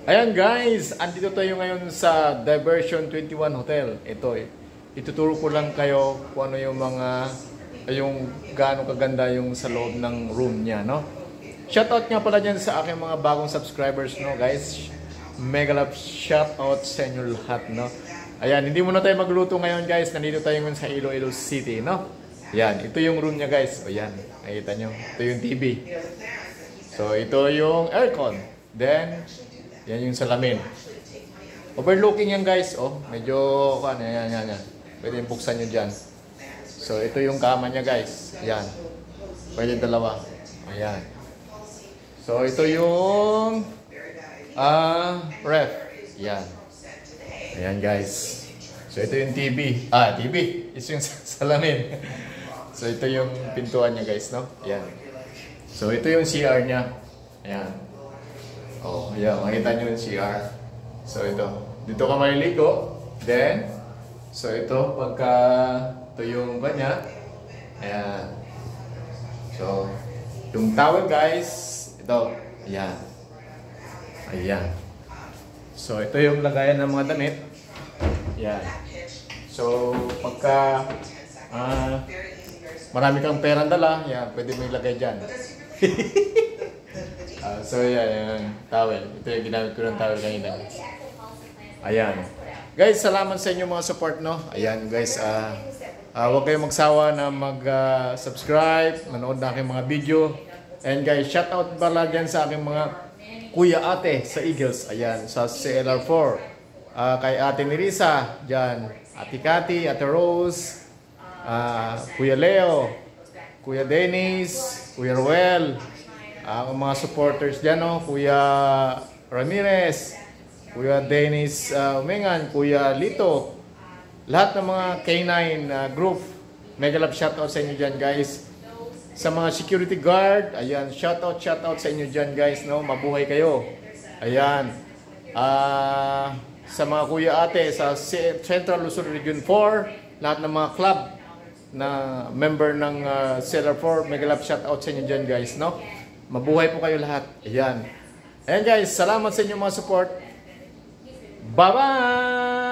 Ayan guys, andito tayo ngayon sa Diversion 21 Hotel. Ito ituturo ko lang kayo kung ano yung mga, yung gaano kaganda yung sa loob ng room niya, no? Shoutout nga pala dyan sa aking mga bagong subscribers, no guys. Mega love shoutout sa inyo lahat, no? Ayan, hindi muna tayo magluto ngayon guys. Nandito tayo ngayon sa Iloilo City, no? Ayan, ito yung room niya guys. O yan, nakita nyo. Ito yung TV. So, ito yung aircon. Then, yan yung salamin. Overlooking yan guys. Oh, medyo, yan. Pwede buksan nyo dyan. So, ito yung kama niya guys. Ayan. Pwede dalawa. Ayan. So, ito yung ref. Ayan. Ayan guys. So, ito yung TV. TV. Ito yung salamin. So, ito yung pintuan niya guys, no? Ayan. So, ito yung CR niya. Ayan. Oh, ayan. Makita nyo yung CR. So, ito. Dito ka maliligo. Then, so, ito. Pagka ito yung kanya. Ayan. So, yung towel guys. Ito. Ayan. Ayan. So, ito yung lagayan ng mga damit. Ayan. So, pagka marami kang perang dala, yan, pwede mo ilagay dyan. So, yan, towel. Ito yung ginamit ko ng towel kanina. Ayan. Guys, salamat sa inyo mga support, no? Ayan, guys. Huwag kayong magsawa na mag-subscribe, manood na aking mga video. And guys, shoutout pala dyan sa aking mga kuya ate sa Eagles. Ayan, sa CLR4. Kay ate Nerissa, dyan. Ate Cathy, ate Rose, Kuya Leo, Kuya Dennis, Kuya Ruel, ang mga supporters dyan, no? Kuya Ramirez, Kuya Dennis Umengan, Kuya Lito, lahat ng mga K9 group. Mega love shoutout sa inyo dyan guys. Sa mga security guard, ayan, shoutout sa inyo dyan guys, no? Mabuhay kayo. Ayan. Sa mga kuya ate sa Central Luzon Region 4, lahat ng mga club na member ng CLR4, mega love shoutout sa inyo dyan guys, no? Mabuhay po kayo lahat. Ayan. Ayan guys, salamat sa inyo mga support. Bye-bye!